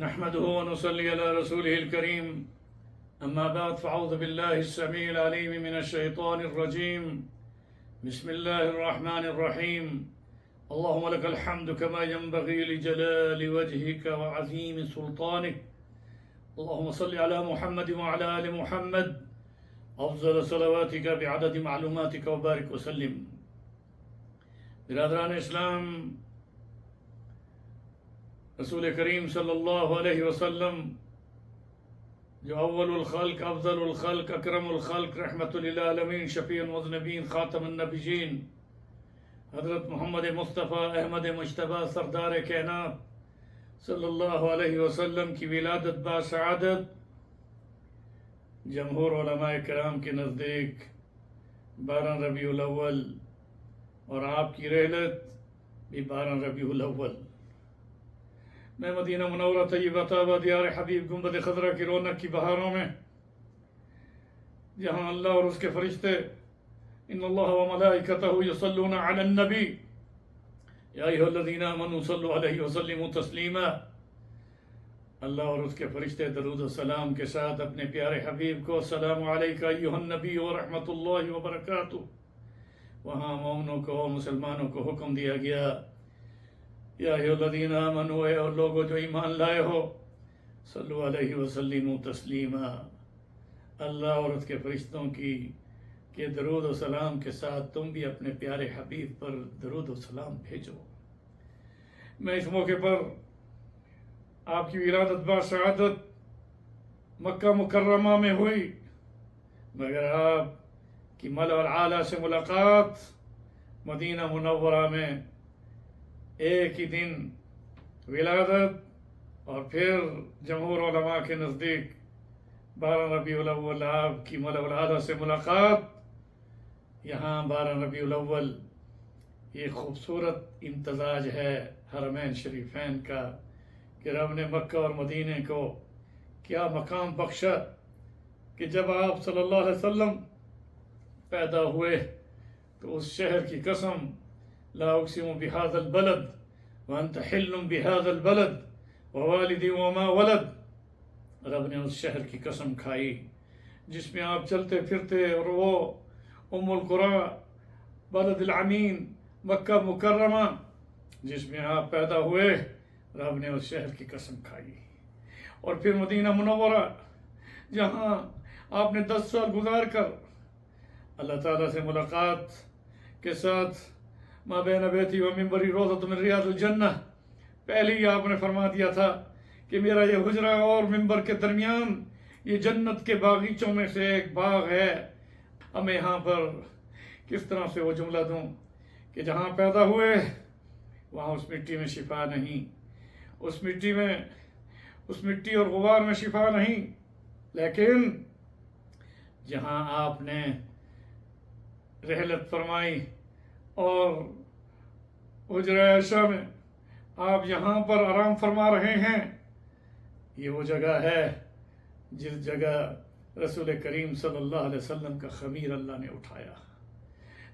نحمده ونصلي على رسوله الكريم أما بعد فأعوذ بالله السميع العليم من الشيطان الرجيم بسم الله الرحمن الرحيم اللهم لك الحمد كما ينبغي لجلال وجهك وعظيم سلطانك اللهم صل على محمد وعلى آل محمد أفضل صلواتك بعدد معلوماتك وبارك وسلم. برادران اسلام، رسول کریم صلی اللہ علیہ وسلم جو اول الخلق افضل الخلق اکرم الخلق رحمت للعالمین شفیع المذنبین خاتم النبیین حضرت محمد مصطفیٰ احمد مجتبیٰ سردار کائنات صلی اللہ علیہ وسلم کی ولادت باسعادت جمہور علماء کرام کے نزدیک 12 ربیع الاول اور آپ کی رحلت بھی 12 ربیع الاول میں مدینہ منورہ طیبہ طیبہ دیار حبیب گنبد خضرا کی رونق کی بہاروں میں، جہاں اللہ اور اس کے فرشتے ان اللہ و ملائکتہ یصلون علی النبی یا ایھا الذین آمنوا صلوا علیہ وسلموا تسلیما، اللہ اور اس کے فرشتے درود و سلام کے ساتھ اپنے پیارے حبیب کو السلام علیکہ ایھا النبی ورحمۃ اللہ وبرکاتہ، وہاں مومنوں کو مسلمانوں کو حکم دیا گیا یا ایھا الذین آمنوا، اے اور لوگوں جو ایمان لائے ہو، صلو علیہ وسلموا تسلیما، اللہ اور اس کے فرشتوں کی کہ درود و سلام کے ساتھ تم بھی اپنے پیارے حبیب پر درود و سلام بھیجو۔ میں اس موقع پر آپ کی ولادت باسعادت مکہ مکرمہ میں ہوئی، مگر آپ کی ملأ الاعلیٰ سے ملاقات مدینہ منورہ میں ایک ہی دن ولادت، اور پھر جمہور علماء کے نزدیک 12 ربیع الاول آپ کی ملأ الاعلیٰ سے ملاقات، یہاں 12 ربیع الاول یہ خوبصورت امتزاج ہے حرمین شریفین کا کہ رب نے مکہ اور مدینہ کو کیا مقام بخشا کہ جب آپ صلی اللہ علیہ وسلم پیدا ہوئے تو اس شہر کی قسم لا اقسم بهذا البلد وانت حل بهذا البلد ووالد وما ولد، رب نے اس شہر کی قسم کھائی جس میں آپ چلتے پھرتے، اور وہ ام القریٰ بلد الامین مکہ مکرمہ جس میں آپ پیدا ہوئے، رب نے اس شہر کی قسم کھائی۔ اور پھر مدینہ منورہ جہاں آپ نے 10 سال گزار کر اللہ تعالیٰ سے ملاقات کے ساتھ ما بین بیتی و منبری روضۃ من ریاض الجنہ، پہلے ہی آپ نے فرما دیا تھا کہ میرا یہ حجرہ اور منبر کے درمیان یہ جنت کے باغیچوں میں سے ایک باغ ہے۔ اب میں یہاں پر کس طرح سے وہ جملہ دوں کہ جہاں پیدا ہوئے وہاں اس مٹی میں شفا نہیں، اس مٹی اور غبار میں شفا نہیں، لیکن جہاں آپ نے رحلت فرمائی اور حجرہ عائشہ میں آپ یہاں پر آرام فرما رہے ہیں، یہ وہ جگہ ہے جس جگہ رسول کریم صلی اللہ علیہ وسلم کا خمیر اللہ نے اٹھایا۔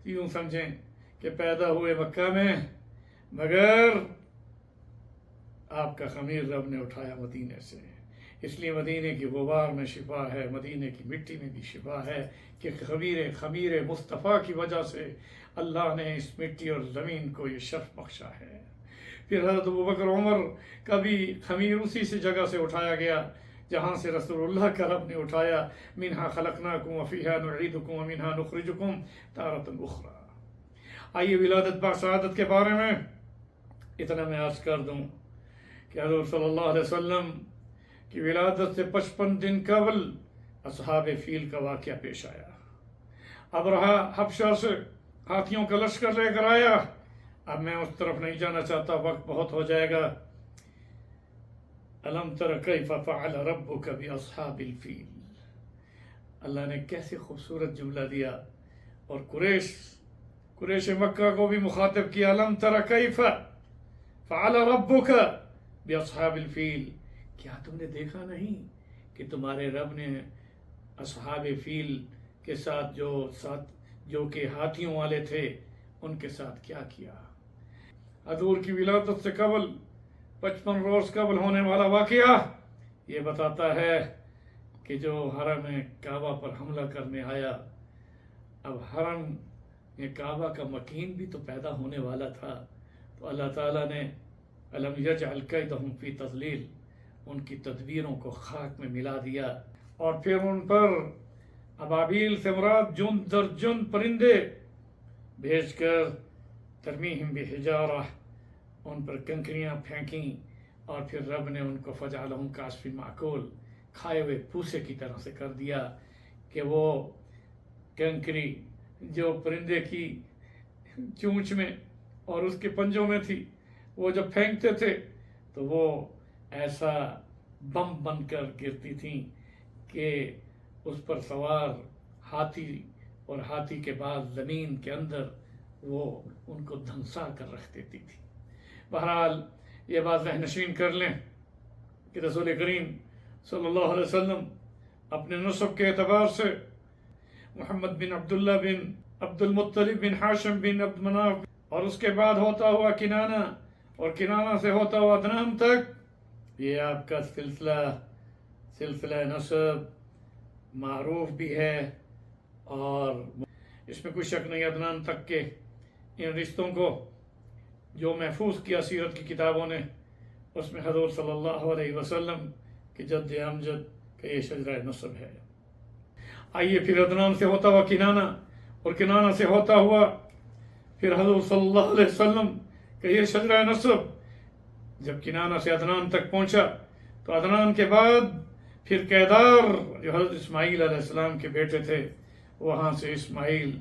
یوں سمجھیں کہ پیدا ہوئے مکہ میں، مگر آپ کا خمیر رب نے اٹھایا مدینے سے، اس لیے مدینے کی غبار میں شفا ہے، مدینے کی مٹی میں بھی شفا ہے کہ خمیر مصطفیٰ کی وجہ سے اللہ نے اس مٹی اور زمین کو یہ شرف بخشا ہے۔ پھر حضرت ابوبکر عمر کا بھی خمیر اسی سے جگہ سے اٹھایا گیا جہاں سے رسول اللہ کا رب نے اٹھایا، منہا خلقناکم وفیہا نعیدکم ومنہا نخرجکم تارۃ اخری۔ آئیے ولادت باسعادت کے بارے میں اتنا میں عرض کر دوں کہ حضور صلی اللہ علیہ وسلم کی ولادت سے 55 دن قبل اصحاب فیل کا واقعہ پیش آیا۔ ابرہہ حبشہ سے ہاتھیوں کا لشکر لے کر آیا، اب میں اس طرف نہیں جانا چاہتا، وقت بہت ہو جائے گا۔ الم تر کیف فعل ربک باصحاب الفیل، اللہ نے کیسے خوبصورت جملہ دیا، اور قریش مکہ کو بھی مخاطب کیا، الم تر کیف فعل ربک باصحاب الفیل، کیا تم نے دیکھا نہیں کہ تمہارے رب نے اصحاب فیل کے ساتھ جو کہ ہاتھیوں والے تھے ان کے ساتھ کیا کیا۔ حضور کی ولادت سے قبل 55 रोज कबल होने वाला वाकया ये बताता है कि जो हरम काबा पर हमला करने आया, अब हरम काबा का मकीन भी तो पैदा होने वाला था। तो अल्लाह ताला ने अलम यजअल कैदहुम फी तज़लील, उनकी तदबीरों को खाक में मिला दिया और फिर उन पर अबाबील से मुराद जुन दर जुन परिंदे भेजकर तरमीहिम बिहिजारा, उन पर कंकरियाँ फेंकी और फिर रब ने उनको फजअलहुम कास्फिन माकूल, खाए हुए भूसे की तरह से कर दिया कि वो कंकरी जो परिंदे की चोंच में और उसके पंजों में थी, वो जब फेंकते थे तो वो ऐसा बम बनकर गिरती थी कि उस पर सवार हाथी और हाथी के बाद ज़मीन के अंदर वो उनको धंसा कर रख देती थी। बहरहाल ये बात ज़हनशीन कर लें कि रसूल करीम सल्लल्लाहु अलैहि वसल्लम अपने नस्ब के एतबार से मोहम्मद बिन अब्दुल्ला बिन अब्दुल मुत्तलिब बिन हाशिम बिन अब्द मनाफ और उसके बाद होता हुआ किनाना और किनाना से होता हुआ अदनान तक, ये आपका सिलसिला नस्ब मारूफ भी है और इसमें कोई शक नहीं। अदनान तक के इन रिश्तों को जो महफूज किया सीरत की किताबों ने, उसमें हज़रत सल्लल्लाहु अलैहि वसल्लम की जद्द अमजद का ये शजरा नस्ब है। आइए फिर अदनान से होता हुआ किनाना और किनाना से होता हुआ फिर हज़रत सल्लल्लाहु अलैहि वसल्लम का ये शजरा नस्ब जब किनाना से अदनान तक पहुंचा तो अदनान के बाद फिर कैदार जो हज़रत इस्माईल अलैहिस्सलाम के बेटे थे, वहाँ से इस्माईल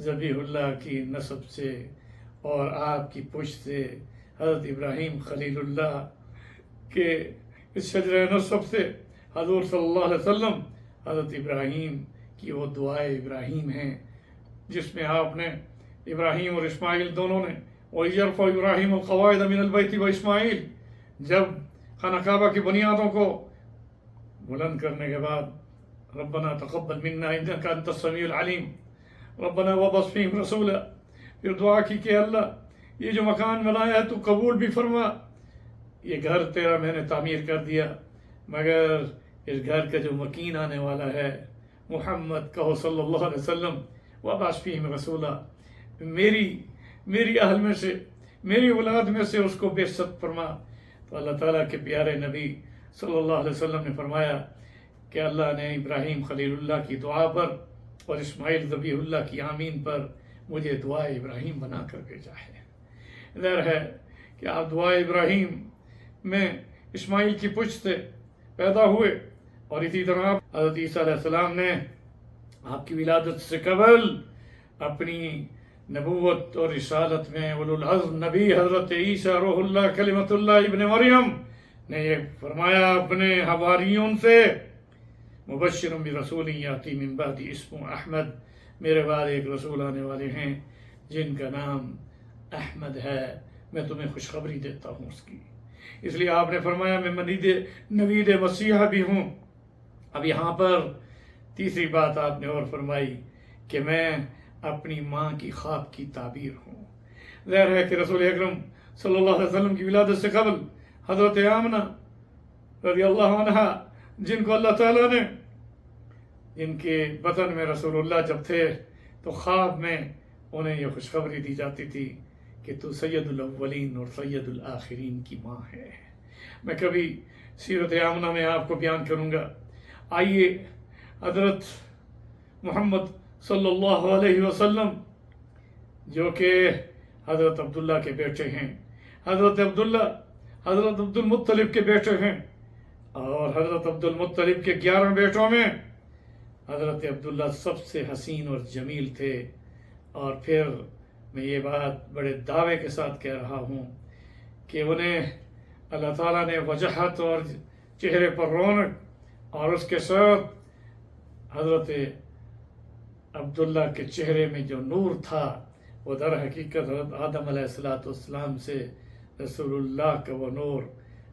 ज़बीहुल्लाह की नस्ब से और आपकी पुश्त से हज़रत इब्राहीम खलीलुल्लाह के इस शजरा नस्ब से हज़ूर सल्लल्लाहु अलैहि वसल्लम हज़रत इब्राहीम की वो दुआए इब्राहीम हैं जिसमें आपने इब्राहीम और इस्माईल दोनों ने वयरफ़अ इब्राहीम अल-क़वाइद मिनल बैति व इस्माईल, जब खाना काबा की बुनियादों को बुलंद करने के बाद रब्बना तक़ब्बल मिन्ना इन्नका अंतस समीउल अलीम रब्बना वबअस फ़ीहिम रसूला, फिर दुआ की कि अल्लाह ये जो मकान बनाया है तू कबूल भी फरमा, ये घर तेरा मैंने तामीर कर दिया, मगर इस घर का जो मकीन आने वाला है मुहम्मद कहो सल्लल्लाहु अलैहि वसल्लम वबअस फ़ीहिम रसूला, मेरी अहल में से मेरी औलाद में से उसको बेइज्जत फरमा। तो अल्लाह ताला के प्यारे नबी सल्लल्लाहु अलैहि वसल्लम ने फरमाया कि अल्लाह ने इब्राहीम खलीलुल्लाह की दुआ पर और इस्माईल ज़बीहुल्लाह की आमीन पर मुझे दुआ इब्राहीम बना कर भेजा है। ज़ाहिर है कि आप दुआ इब्राहीम में इस्माईल की पुश्त से पैदा हुए और इसी तरह हज़रत ईसा अलैहिस्सलाम ने आपकी विलादत से कबल अपनी नबूवत और रिसालत में उलुल अज़्म नबी हज़रत ईसा रूहुल्लाह कलिमतुल्लाह इब्न मरियम ने ये फरमाया अपने हवारियों से, मुबश्शिरun बिरसूलिन याती मिन बअदी इस्मुहु अहमद, मेरे बाद एक रसूल आने वाले हैं जिनका नाम अहमद है, मैं तुम्हें खुशखबरी देता हूँ उसकी। इसलिए आपने फरमाया मैं नवीद मसीहा भी हूँ। अब यहाँ पर तीसरी बात आपने और फरमाई कि मैं अपनी माँ की ख्वाब की ताबीर हूँ। ज़ाहिर है कि रसूल अकरम सल्लल्लाहु अलैहि वसल्लम की विलादत से कबल हज़रत आमना रज़ियल्लाहु अन्हा, जिनको अल्लाह ताला ने जिनके बतन में रसूलुल्लाह जब थे तो ख्वाब में उन्हें यह खुशखबरी दी जाती थी कि तू सैयदुल अव्वलीन और सैयदुल आखिरीन की माँ है। मैं कभी सीरत आमना में आपको बयान करूँगा। आइए हज़रत मोहम्मद सल्लल्लाहु अलैहि वसल्लम जो कि हज़रत अब्दुल्ला के बेटे हैं, हज़रत अब्दुल मुत्तलिब के बेटे हैं और हज़रत अब्दुल मुत्तलिब के 11 बेटों में हज़रत अब्दुल्ला सबसे हसीन और जमील थे। और फिर मैं ये बात बड़े दावे के साथ कह रहा हूँ कि उन्हें अल्लाह ताला ने वजहत और चेहरे पर रौनक और उसके साथ हज़रत अब्दुल्ला के चेहरे में जो नूर था वो दर हकीकत हज़रत आदम अलैहिस्सलाम से रसूलुल्लाह का वो नूर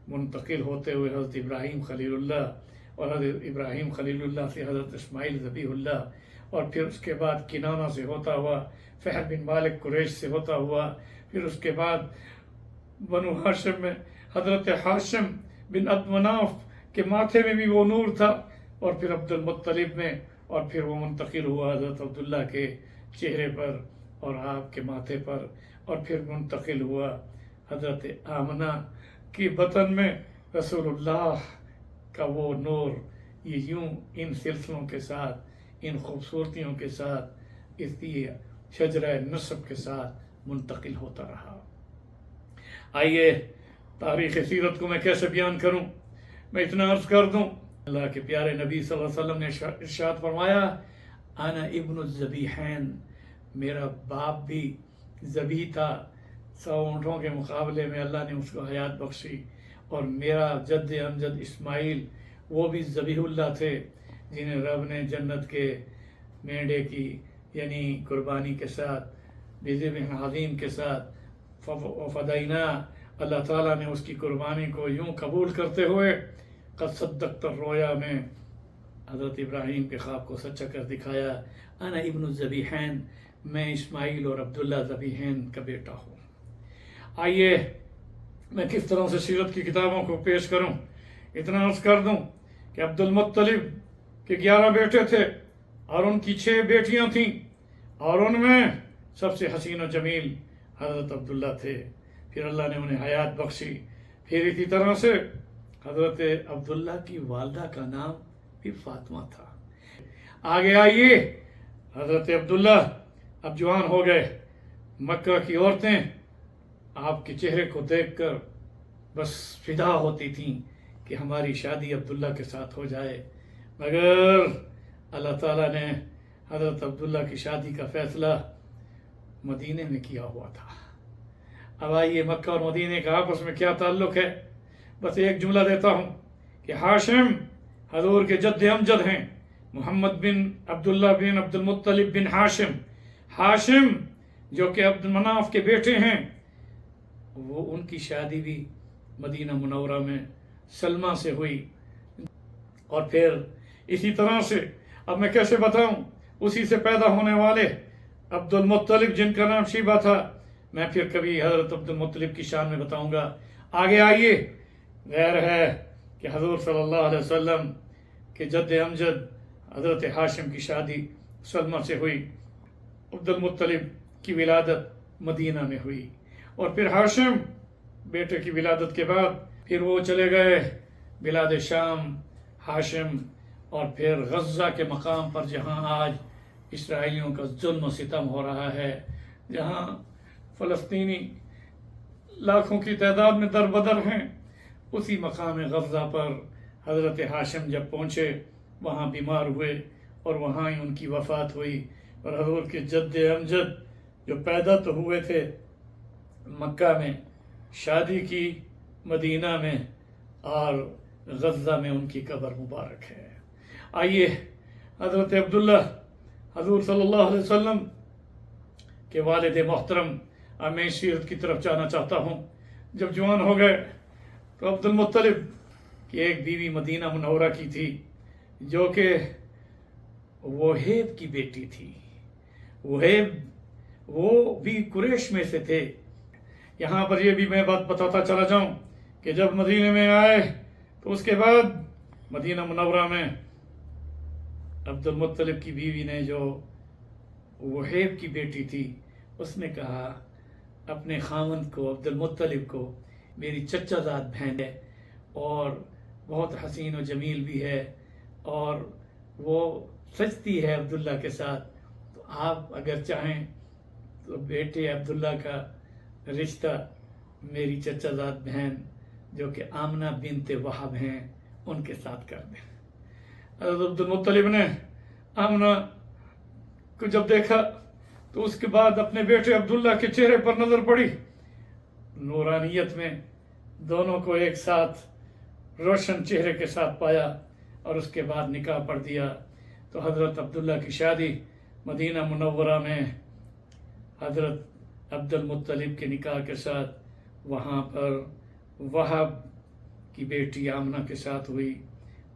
मुंतकिल होते हुए हज़रत इब्राहीम खलीलुल्लाह और हज़रत इब्राहीम खलीलुल्लाह से हज़रत इस्माईल ज़बीहुल्लाह और फिर उसके बाद किनाना से होता हुआ फ़हर बिन मालिक कुरैश से होता हुआ फिर उसके बाद बनु हाशिम में हज़रत हाशिम बिन अब्द मनाफ के माथे में भी वो नूर था, और फिर अब्दुल मुत्तलिब में, और फिर वो मुंतकिल हुआ हज़रत अब्दुल्ला के चेहरे पर और आपके माथे पर, और फिर मुंतकिल हुआ हज़रत आमना की बतन में रसूलुल्लाह का वो नूर। ये यूं इन सिलसिलों के साथ, इन खूबसूरतियों के साथ, इसलिए शजरा नस्ब के साथ मुंतकिल होता रहा। आइए तारीख़ सीरत को मैं कैसे बयान करूं, मैं इतना अर्ज़ कर दूं, अल्लाह के प्यारे नबी सल्लल्लाहु अलैहि वसल्लम ने इरशाद फरमाया, आना इब्नु ज़बीहैन, मेरा बाप भी ज़बी था, 100 ऊँटों के मुकाबले में अल्लाह ने उसको हयात बख्शी, और मेरा जद्द अमजद इस्माइल वो भी ज़बीहुल्लाह थे, जिन्हें रब ने जन्नत के मेंढे की यानी कुर्बानी के साथ बिज़िब्ह अज़ीम के साथ फ़दाइना, अल्लाह ताला ने उसकी कुर्बानी को यूं कबूल करते हुए क़द सद्दक़्त रोया में हज़रत इब्राहीम के ख्वाब को सच्चा कर दिखाया। अना इब्नु ज़बीहैन, मैं इस्माइल और अब्दुल्ला ज़बीहैन का बेटा हूँ। आइए मैं किस तरह से सीरत की किताबों को पेश करूँ, इतना अर्ज़ कर दूँ कि अब्दुल मुत्तलिब के 11 बेटे थे और उनकी 6 बेटियां थीं, और उनमें सबसे हसीन व जमील हज़रत अब्दुल्ला थे। फिर अल्लाह ने उन्हें हयात बख्शी। फिर इसी तरह से हज़रत अब्दुल्ला की वालदा का नाम भी फातिमा था। आगे आइए, हज़रत अब्दुल्ला अब जवान हो गए। मक्का की औरतें आपके चेहरे को देखकर बस फिदा होती थीं कि हमारी शादी अब्दुल्ला के साथ हो जाए, मगर अल्लाह ताला ने हज़रत अब्दुल्ला की शादी का फ़ैसला मदीने में किया हुआ था। अब आइए, मक्का और मदीने का आपस में क्या ताल्लुक़ है, बस एक जुमला देता हूँ कि हाशिम हज़ूर के जद्द अमजद हैं, मोहम्मद बिन अब्दुल्ला बिन अब्दुल मुत्तलिब बिन हाशिम। हाशिम जो कि अब्दुल मनाफ के बेटे हैं, वो उनकी शादी भी मदीना मुनव्वरा में सलमा से हुई। और फिर इसी तरह से अब मैं कैसे बताऊं, उसी से पैदा होने वाले अब्दुल मुत्तलिब जिनका नाम शीबा था, मैं फिर कभी हज़रत अब्दुल मुत्तलिब की शान में बताऊंगा। आगे आइए, गैर है कि हज़ूर सल्लल्लाहु अलैहि वसल्लम के जद्द अमजद हज़रत हाशिम की शादी सलमा से हुई, अब्दुल मुत्तलिब की विलादत मदीना में हुई, और फिर हाशिम बेटे की विलादत के बाद फिर वो चले गए बिलाद शाम हाशिम, और फिर गज़ा के मकाम पर जहाँ आज इसराइलियों का जुल्म सितम हो रहा है, जहाँ फ़लस्तीनी लाखों की तादाद में दरबदर हैं, उसी मकाम गज़ा पर हज़रत हाशिम जब पहुँचे, वहाँ बीमार हुए और वहाँ ही उनकी वफ़ात हुई। और हज़ूर के जद्द अमजद जो पैदा तो हुए थे मक्का में, शादी की मदीना में, और गज़ा में उनकी कब्र मुबारक है। आइए, हज़रत अब्दुल्ला हज़ूर सल्लल्लाहु अलैहि वसल्लम के वालिद मोहतरम, अब मैं सीरत की तरफ जाना चाहता हूँ। जब जवान हो गए तो अब्दुल मुत्तलिब की एक बीवी मदीना मुनव्वरा की थी, जो कि वहेब की बेटी थी। वहेब वो भी कुरैश में से थे। यहाँ पर यह भी मैं बात बताता चला जाऊँ कि जब मदीने में आए तो उसके बाद मदीना मुनव्वरा में अब्दुल मुत्तलिब की बीवी ने, जो वहेब की बेटी थी, उसने कहा अपने खामन को, अब्दुल मुत्तलिब को, मेरी चचाजाद बहन है और बहुत हसीन व जमील भी है, और वो सजती है अब्दुल्ला के साथ, तो आप अगर चाहें तो बेटे अब्दुल्ला का रिश्ता मेरी चचाजाद बहन जो कि आमना बिनते वहाब हैं उनके साथ कर दें। अब्दुल मुत्तलिब ने आमना को जब देखा तो उसके बाद अपने बेटे अब्दुल्ला के चेहरे पर नजर पड़ी, नूरानियत में दोनों को एक साथ रोशन चेहरे के साथ पाया, और उसके बाद निकाह पढ़ दिया। तो हज़रत अब्दुल्ला की शादी मदीना मुनव्वरा में हज़रत अब्दुल मुत्तलिब के निकाह के साथ वहाँ पर वहाब की बेटी आमना के साथ हुई,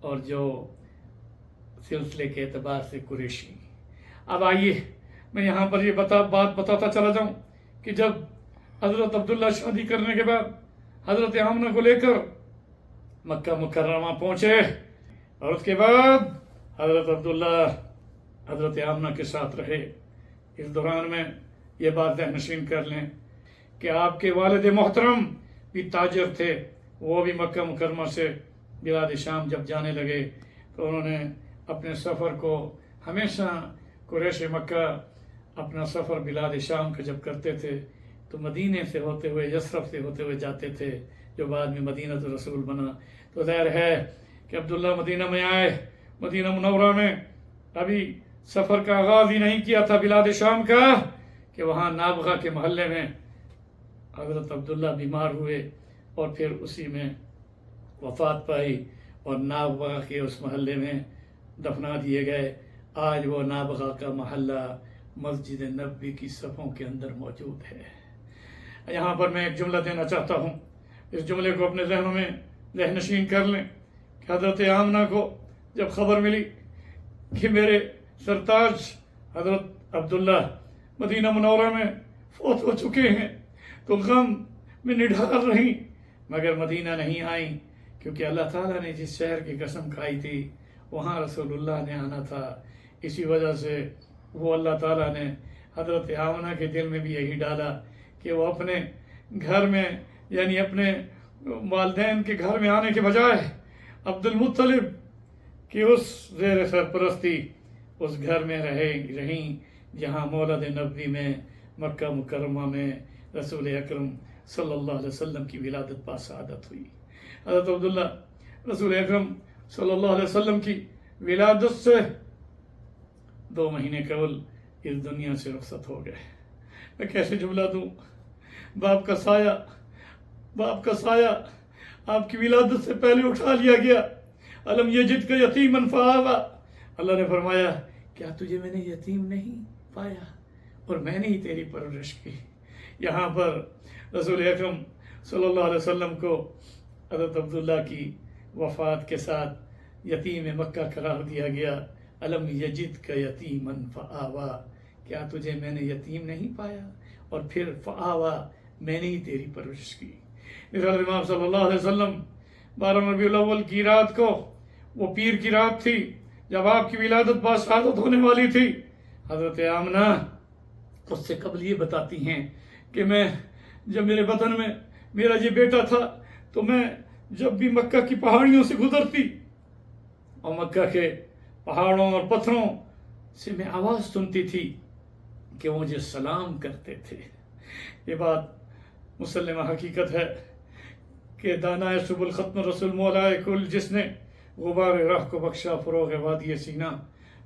और जो सिलसिले के एतबार से कुरैशी। अब आइए मैं यहाँ पर बात बताता चला जाऊँ कि जब हज़रत अब्दुल्ला शादी करने के बाद حضرت آمنہ کو لے کر مکہ مکرمہ پہنچے، اور اس کے بعد حضرت عبداللہ حضرت آمنہ کے ساتھ رہے۔ اس دوران میں یہ بات ذہن نشین کر لیں کہ آپ کے والد محترم بھی تاجر تھے، وہ بھی مکہ مکرمہ سے بلاد شام جب جانے لگے تو انہوں نے اپنے سفر کو ہمیشہ قریش مکہ اپنا سفر بلاد شام کا جب کرتے تھے تو مدینے سے ہوتے ہوئے یثرب سے ہوتے ہوئے جاتے تھے، جو بعد میں مدینہ الرسول بنا۔ تو ظاہر ہے کہ عبداللہ مدینہ میں آئے، مدینہ منورہ میں ابھی سفر کا آغاز ہی نہیں کیا تھا بلاد شام کا کہ وہاں نابغہ کے محلے میں حضرت عبداللہ بیمار ہوئے اور پھر اسی میں وفات پائی، اور نابغہ کے اس محلے میں دفنا دیے گئے۔ آج وہ نابغہ کا محلہ مسجد نبوی کی صفوں کے اندر موجود ہے۔ یہاں پر میں ایک جملہ دینا چاہتا ہوں، اس جملے کو اپنے ذہنوں میں ذہن نشین کر لیں کہ حضرت آمنہ کو جب خبر ملی کہ میرے سرتاج حضرت عبداللہ مدینہ منورہ میں فوت ہو چکے ہیں تو غم میں نڈھال رہیں، مگر مدینہ نہیں آئیں، کیونکہ اللہ تعالیٰ نے جس شہر کی قسم کھائی تھی وہاں رسول اللہ نے آنا تھا۔ اسی وجہ سے وہ اللہ تعالیٰ نے حضرت آمنہ کے دل میں بھی یہی ڈالا کہ وہ اپنے گھر میں، یعنی اپنے والدین کے گھر میں آنے کے بجائے عبد المطلب کی اس زیر سرپرستی اس گھر میں رہیں جہاں مولد نبوی میں مکہ مکرمہ میں رسول اکرم صلی اللہ علیہ وسلم کی ولادت باسعادت ہوئی۔ حضرت عبداللہ رسول اکرم صلی اللہ علیہ وسلم کی ولادت سے 2 مہینے قبل اس دنیا سے رخصت ہو گئے۔ میں کیسے جملہ دوں؟ باپ کا سایہ آپ کی ولادت سے پہلے اٹھا لیا گیا۔ الم یجدک یتیما فآویٰ، اللہ نے فرمایا کیا تجھے میں نے یتیم نہیں پایا اور میں نے ہی تیری پرورش کی۔ یہاں پر رسول اکرم صلی اللہ علیہ وسلم کو حضرت عبداللہ کی وفات کے ساتھ یتیم مکہ قرار دیا گیا۔ الم یجدک یتیما فآویٰ، کیا تجھے میں نے یتیم نہیں پایا اور پھر فآویٰ، میں نے ہی تیری پرورش کی۔ امام صلی اللہ علیہ وسلم 12 ربیع الاول کی رات کو، وہ پیر کی رات تھی جب آپ کی ولادت باسعادت ہونے والی تھی، حضرت آمنہ اس سے قبل یہ بتاتی ہیں کہ میں جب میرے بطن میں میرا یہ بیٹا تھا تو میں جب بھی مکہ کی پہاڑیوں سے گزرتی اور مکہ کے پہاڑوں اور پتھروں سے میں آواز سنتی تھی کہ وہ مجھے سلام کرتے تھے۔ یہ بات مسلمہ حقیقت ہے کہ دانائے سبل ختم رسول مولائے کل، جس نے غبار راہ کو بخشا فروغ وادی سینہ،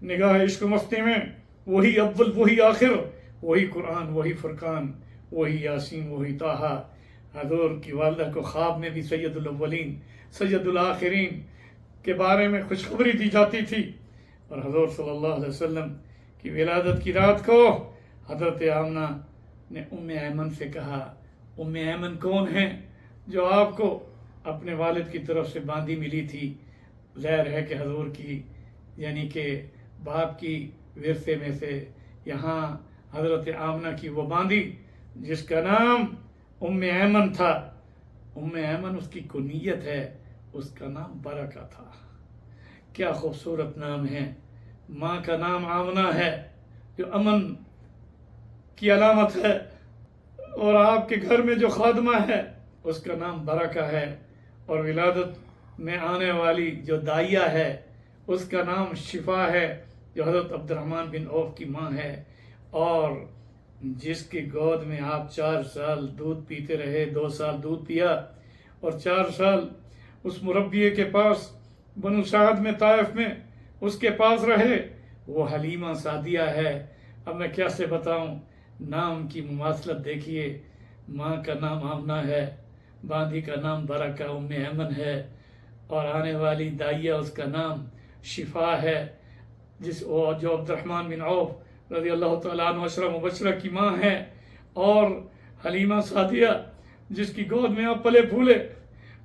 نگاہ عشق و مستی میں وہی اول وہی آخر، وہی قرآن وہی فرقان وہی یاسین وہی طٰہٰ۔ حضور کی والدہ کو خواب میں بھی سید الاولین سید الآخرین کے بارے میں خوشخبری دی جاتی تھی، اور حضور صلی اللہ علیہ وسلم کی ولادت کی رات کو حضرت آمنہ نے ام ایمن سے کہا، ام ایمن کون ہیں؟ جو آپ کو اپنے والد کی طرف سے باندھی ملی تھی۔ ظاہر ہے کہ حضور کی، یعنی کہ باپ کی ورثے میں سے یہاں حضرت آمنہ کی وہ باندھی جس کا نام ام ایمن تھا۔ ام ایمن اس کی کنیت ہے، اس کا نام برکہ تھا۔ کیا خوبصورت نام ہے۔ ماں کا نام آمنہ ہے جو امن کی علامت ہے، اور آپ کے گھر میں جو خادمہ ہے اس کا نام برکہ ہے، اور ولادت میں آنے والی جو دائیہ ہے اس کا نام شفا ہے، جو حضرت عبد الرحمن بن عوف کی ماں ہے، اور جس کی گود میں آپ 4 سال دودھ پیتے رہے، 2 سال دودھ پیا اور 4 سال اس مربیے کے پاس بنو سعد میں طائف میں اس کے پاس رہے، وہ حلیمہ سعدیہ ہے۔ اب میں کیا سے بتاؤں، نام کی مماثلت دیکھیے، ماں کا نام آمنہ ہے، باندھی کا نام برکہ ام ایمن ہے، اور آنے والی دائیہ اس کا نام شفا ہے، جو عبد الرحمن بن عوف رضی اللہ تعالیٰ عنہ عشرہ مبشرہ کی ماں ہے، اور حلیمہ سعدیہ جس کی گود میں آپ پلے پھولے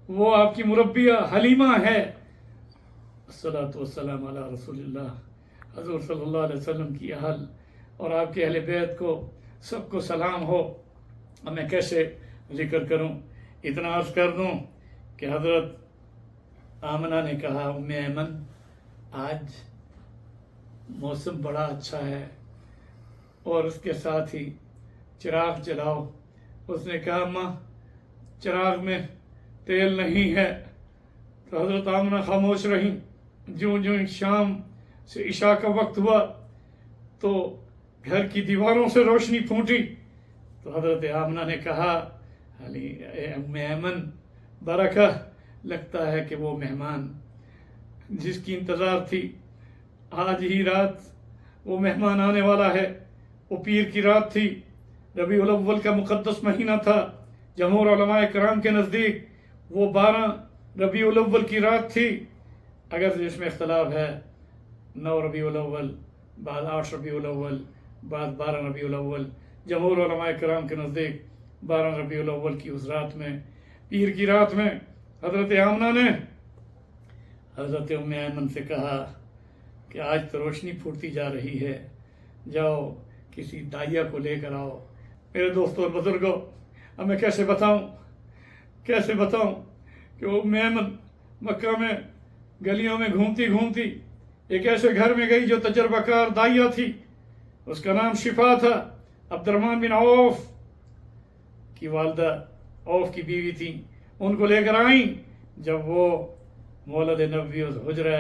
وہ آپ کی مربیہ حلیمہ ہے۔ الصلاۃ والسلام علی رسول اللہ، حضور صلی اللہ علیہ وسلم کی اہل اور آپ کے اہل بیت کو سب کو سلام ہو۔ اب میں کیسے ذکر کروں इतना अर्ज कर दूं कि हजरत आमना ने कहा, उम्मे ऐमन आज मौसम बड़ा अच्छा है और उसके साथ ही चिराग जलाओ। उसने कहा, अम्मा चिराग में तेल नहीं है। तो हजरत आमना खामोश रही। ज्यों ज्यों शाम से इशा का वक्त हुआ तो घर की दीवारों से रोशनी फूटी। तो हजरत आमना ने कहा, उम्मे ऐमन बरका, लगता है कि वो मेहमान जिसकी इंतज़ार थी आज ही रात वो मेहमान आने वाला है। वो पीर की रात थी, रबीउल अव्वल का मुक़द्दस महीना था। जमहूर उलमाए किराम के नज़दीक वो 12 रबीउल अव्वल की रात थी। अगर इसमें इख्तलाफ है, 9 रबीउल अव्वल, बाद 8 रबीउल अव्वल, बाद 12 रबीउल अव्वल। जमहूर उलमाए किराम के नज़दीक 12 रबीउल अव्वल की उस रात में, पीर की रात में, हज़रत आमना ने हज़रत उम्मे ऐमन से कहा कि आज तो रोशनी फूटती जा रही है, जाओ किसी दाइया को लेकर आओ। मेरे दोस्तों और बुजुर्गों, अब मैं कैसे बताऊं कि वो उम्मे ऐमन मक्का में गलियों में घूमती घूमती एक ऐसे घर में गई जो तजर्बाकार दाइया थी। उसका नाम शिफा था। अब्दुर्रहमान बिन औफ की वालदा औफ की बीवी थी। उनको लेकर आई। जब वो मौलद नबी उस हुजरा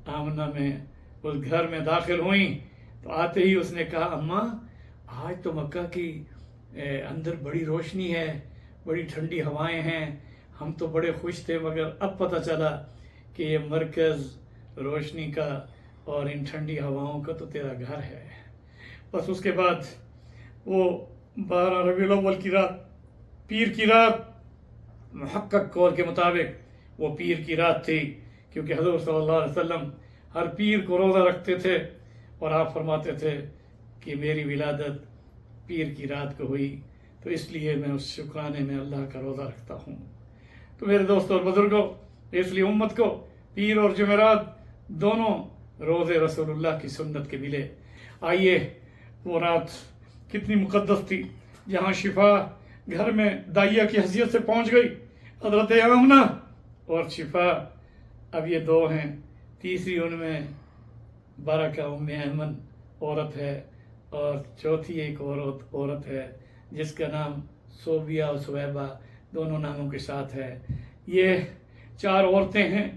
आमना में उस घर में दाखिल हुई तो आते ही उसने कहा, अम्मा आज तो मक्का की अंदर बड़ी रोशनी है, बड़ी ठंडी हवाएं हैं, हम तो बड़े खुश थे, मगर अब पता चला कि ये मरकज़ रोशनी का और इन ठंडी हवाओं का तो तेरा घर है। बस उसके बाद वो 12 रबीउल अव्वल की रात, पीर की रात, मुहक्कक कौल के मुताबिक वो पीर की रात थी, क्योंकि हज़रत सल्लल्लाहु अलैहि वसल्लम हर पीर को रोज़ा रखते थे और आप फरमाते थे कि मेरी विलादत पीर की रात को हुई, तो इसलिए मैं उस शुक्राने में अल्लाह का रोज़ा रखता हूँ। तो मेरे दोस्तों और बुजुर्गों, इसलिए उम्मत को पीर और जुमेरात दोनों रोज़े रसूलुल्लाह की सुन्नत के मिले। आइए, वो रात कितनी मुक़द्दस थी जहाँ शिफा घर में दाइया की हैसियत से पहुँच गई। हज़रत आमना और शिफा, अब ये 2 हैं। तीसरी उनमें बरका उम्मे ऐमन औरत है और चौथी एक औरत है जिसका नाम सोबिया और सुवैबा दोनों नामों के साथ है। ये 4 औरतें हैं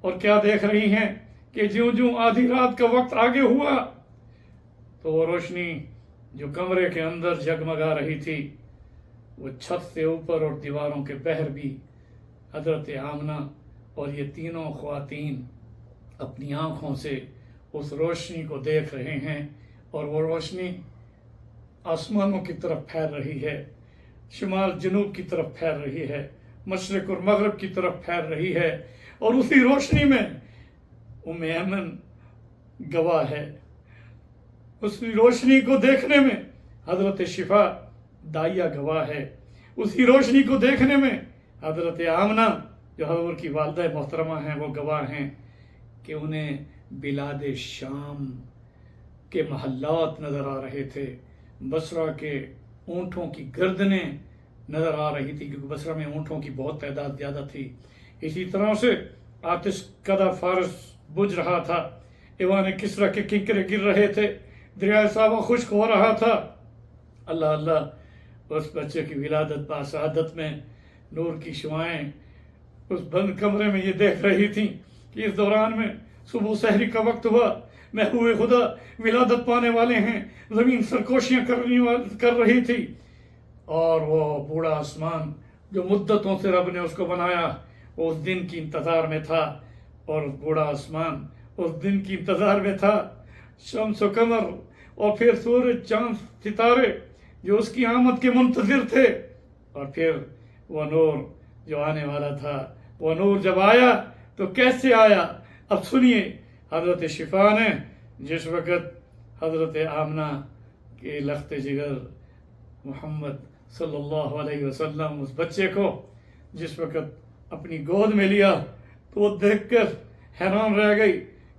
और क्या देख रही हैं कि ज्यों ज्यों आधी रात का वक्त आगे हुआ तो वो रोशनी जो कमरे के अंदर जगमगा रही थी वो छत से ऊपर और दीवारों के बहर भी हज़रत आमना और ये तीनों ख्वातीन अपनी आँखों से उस रोशनी को देख रहे हैं। और वो रोशनी आसमानों की तरफ फैल रही है, शुमाल जनूब की तरफ फैल रही है, मशरिक और मगरब की तरफ फैल रही है। और उसी रोशनी में उम्मे ऐमन गवाह है। उसी रोशनी को देखने में हज़रत शिफा दाइया गवाह है। उसी रोशनी को देखने में हज़रत आमना जो हज़ूर की वालदा मोहतरमा हैं वो गवाह हैं कि उन्हें बिलाद शाम के महल्लात नज़र आ रहे थे। बसरा के ऊँटों की गर्दनें नज़र आ रही थी, क्योंकि बसरा में ऊँटों की बहुत तादाद ज़्यादा थी। इसी तरह से आतिश कदा फारस बुझ रहा था, ईवान किसरा के किंकरे गिर रहे थे, दरिया सावा खुश्क हो रहा था। अल्लाह अल्लाह, उस बच्चे की विलादत बासआदत में नूर की शुआएं उस बंद कमरे में ये देख रही थी कि इस दौरान में सुबह सहरी का वक्त हुआ, महबूब खुदा विलादत पाने वाले हैं, ज़मीन सरकोशियाँ कर रही थी। और वो बूढ़ा आसमान जो मुद्दतों से रब ने उसको बनाया वो उस दिन की इंतज़ार में था। और बूढ़ा आसमान उस दिन की इंतज़ार में था। शम्स व कमर और फिर सूरज चांद सितारे जो उसकी आमद के मुंतज़िर थे। और फिर वो नूर जो आने वाला था, वो नूर जब आया तो कैसे आया, अब सुनिए। हज़रत शिफा ने जिस वक़्त हज़रत आमना के लख्त जिगर मोहम्मद सल्लल्लाहु अलैहि वसल्लम उस बच्चे को जिस वक़्त अपनी गोद में लिया तो वो देखकर हैरान रह गई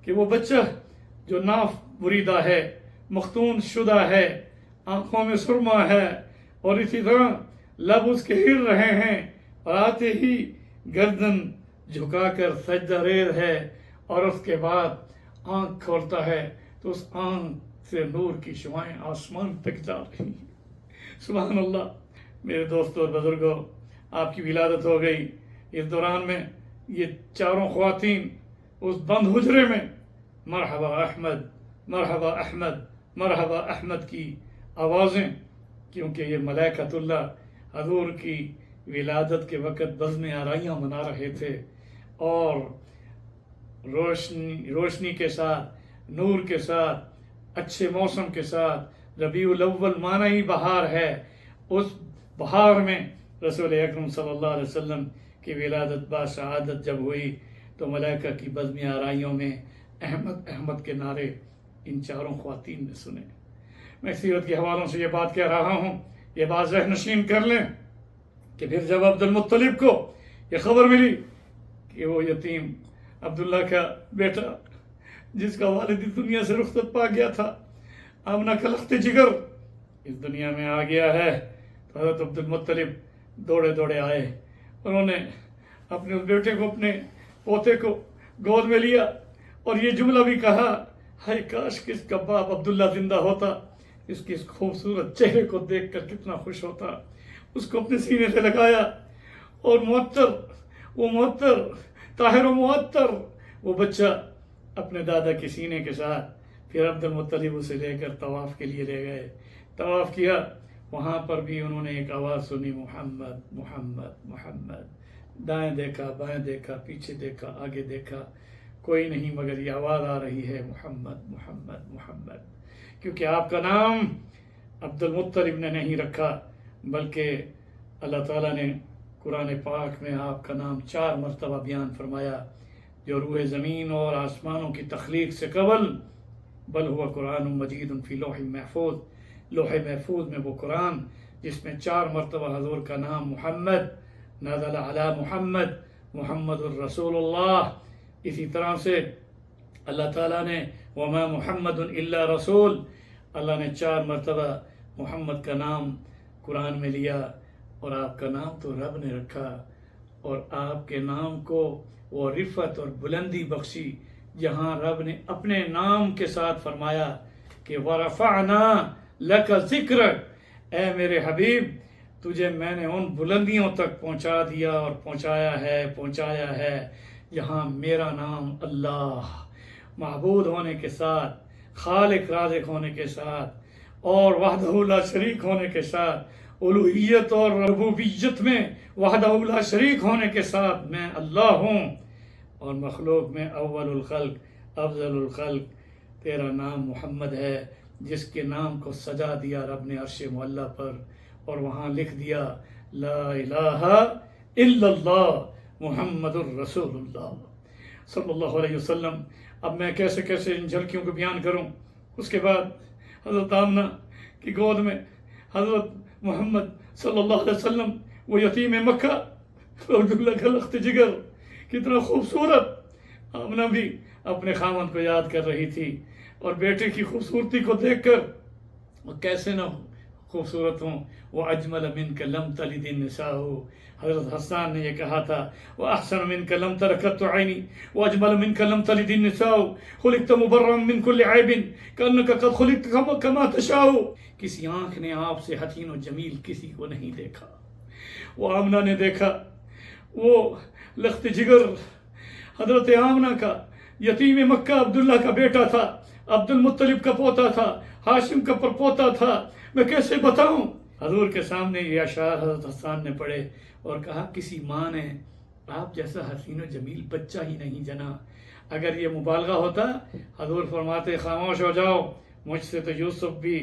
कि वो बच्चा जो नाफ बुरीदा है, मख्तून शुदा है, आँखों में सुरमा है और इसी तरह लब उसके हिल रहे हैं, اور آتے ہی گردن جھکا کر سجدہ ریز ہے، اور اس کے بعد آنکھ کھولتا ہے تو اس آنکھ سے نور کی شعائیں آسمان تک جا رہی ہیں۔ سبحان اللہ۔ میرے دوستوں اور بزرگوں، آپ کی ولادت ہو گئی، اس دوران میں یہ چاروں خواتین اس بند حجرے میں مرحبا احمد، مرحبا احمد، مرحبا احمد کی آوازیں، کیونکہ یہ ملائکۃ اللہ حضور کی ولادت کے وقت بزم آرائیاں منا رہے تھے، اور روشنی کے ساتھ، نور کے ساتھ، اچھے موسم کے ساتھ، ربیع الاول معنی ہی بہار ہے، اس بہار میں رسول اکرم صلی اللہ علیہ وسلم کی ولادت باشہادت جب ہوئی تو ملائکہ کی بزم آرائیوں میں احمد احمد کے نعرے ان چاروں خواتین نے سنے۔ میں سیرت کے حوالوں سے یہ بات کہہ رہا ہوں، یہ بات ذہن نشین کر لیں کہ پھر جب عبد المطلب کو یہ خبر ملی کہ وہ یتیم عبداللہ کا بیٹا جس کا والد اس دنیا سے رخصت پا گیا تھا، آمنہ کا لخت جگر اس دنیا میں آ گیا ہے، تو حضرت عبد المطلب دوڑے دوڑے آئے، انہوں نے اپنے اس بیٹے کو، اپنے پوتے کو گود میں لیا اور یہ جملہ بھی کہا، ہائے کاش کس کا باپ عبداللہ زندہ ہوتا، اس کی اس خوبصورت چہرے کو دیکھ کر کتنا خوش ہوتا، اس کو اپنے سینے سے لگایا، اور معطر طاہر و معطر وہ بچہ اپنے دادا کے سینے کے ساتھ، پھر عبد المطلب اسے لے کر طواف کے لیے لے گئے، طواف کیا، وہاں پر بھی انہوں نے ایک آواز سنی، محمد محمد محمد، دائیں دیکھا، بائیں دیکھا، پیچھے دیکھا، آگے دیکھا، کوئی نہیں مگر یہ آواز آ رہی ہے، محمد محمد محمد، کیونکہ آپ کا نام عبد المطلب نے نہیں رکھا، بلکہ اللہ تعالیٰ نے قرآن پاک میں آپ کا نام 4 مرتبہ بیان فرمایا، جو روح زمین اور آسمانوں کی تخلیق سے قبل، بل ہوا قرآن مجید فی لوح محفوظ، لوح محفوظ میں وہ قرآن جس میں 4 مرتبہ حضور کا نام محمد، نزل علی محمد، محمد الرسول اللہ، اسی طرح سے اللہ تعالیٰ نے وما محمد الا رسول، اللہ نے 4 مرتبہ محمد کا نام قرآن میں لیا، اور آپ کا نام تو رب نے رکھا، اور آپ کے نام کو وہ رفعت اور بلندی بخشی، جہاں رب نے اپنے نام کے ساتھ فرمایا کہ وَرَفَعْنَا لَكَ ذِكْرَكَ، اے میرے حبیب تجھے میں نے ان بلندیوں تک پہنچا دیا اور پہنچایا ہے جہاں میرا نام اللہ معبود ہونے کے ساتھ، خالق رازق ہونے کے ساتھ، اور وحدہ لا شریک ہونے کے ساتھ، الوہیت اور ربوبیت میں وحدہ لا شریک ہونے کے ساتھ میں اللہ ہوں، اور مخلوق میں اول الخلق افضل الخلق تیرا نام محمد ہے، جس کے نام کو سجا دیا رب نے عرش معلیٰ پر، اور وہاں لکھ دیا لا الہ الا اللہ محمد الرسول اللہ صلی اللہ علیہ وسلم۔ اب میں کیسے ان جھلکیوں کو بیان کروں۔ اس کے بعد حضرت آمنہ کی گود میں حضرت محمد صلی اللہ علیہ وسلم، وہ یتیم مکہ، عبداللہ کا لخت جگر، کتنا خوبصورت، آمنہ بھی اپنے خامن کو یاد کر رہی تھی، اور بیٹے کی خوبصورتی کو دیکھ کر وہ کیسے نہ خوبصورت ہوں، وہ اجمل منک لم تلد النساء، حضرت حسان نے یہ کہا تھا وہ احسن منک لم ترکت عینی واجمل منک لم تلد النساء خلقت مبرا من کل عیب کانک قد خلقت کما تشاء، کسی آنکھ نے آپ سے حسین و جمیل کسی کو نہیں دیکھا۔ وہ آمنہ نے دیکھا، وہ لخت جگر حضرت آمنہ کا، یتیم مکہ عبداللہ کا بیٹا تھا، عبد المطلب کا پوتا تھا، ہاشم کا پرپوتا تھا، میں کیسے بتاؤں۔ حضور کے سامنے یہ اشعار حضرت حسان نے پڑھے اور کہا کسی ماں نے آپ جیسا حسین و جمیل بچہ ہی نہیں جنا۔ اگر یہ مبالغہ ہوتا، حضور فرماتے خاموش ہو جاؤ، مجھ سے تو یوسف بھی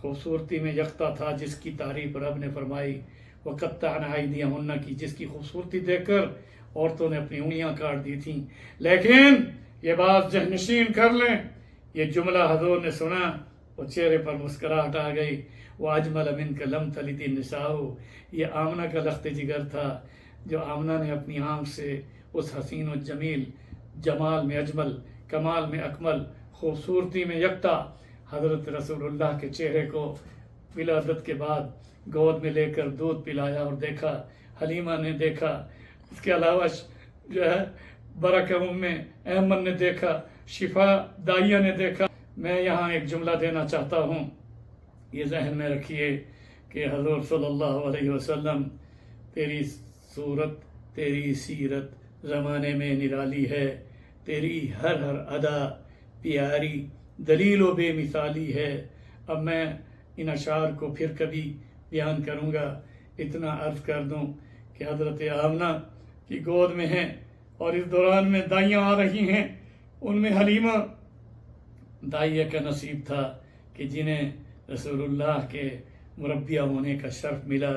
خوبصورتی میں یکتا تھا، جس کی تعریف رب نے فرمائی وَقَطَّعْنَ أَيْدِيَهُنَّ کی، جس کی خوبصورتی دیکھ کر عورتوں نے اپنی انگلیاں کاٹ دی تھیں۔ لیکن یہ بات ذہن نشین کر لیں، یہ جملہ حضور نے سنا، وہ چہرے پر مسکراہٹ آ گئی، وَأَجْمَلَ مِنْكَ لَمْ تَلِدِ النِّسَاءُ، یہ آمنہ کا لخت جگر تھا، جو آمنہ نے اپنی آنکھ سے اس حسین و جمیل، جمال میں اجمل، کمال میں اکمل، خوبصورتی میں یکتا حضرت رسول اللہ کے چہرے کو ولادت کے بعد گود میں لے کر دودھ پلایا، اور دیکھا حلیمہ نے دیکھا، اس کے علاوہ جو ہے برکہ ام احمد نے دیکھا، شفا دائیہ نے دیکھا۔ میں یہاں ایک جملہ دینا چاہتا ہوں، یہ ذہن میں رکھیے کہ حضور صلی اللہ علیہ وسلم تیری صورت، تیری سیرت زمانے میں نرالی ہے، تیری ہر ادا پیاری، دلیل و بے مثالی ہے۔ اب میں ان اشعار کو پھر کبھی بیان کروں گا، اتنا عرض کر دوں کہ حضرت آمنہ کی گود میں ہیں اور اس دوران میں دائیاں آ رہی ہیں، ان میں حلیمہ دائیہ کا نصیب تھا کہ جنہیں رسول اللہ کے مربیہ ہونے کا شرف ملا۔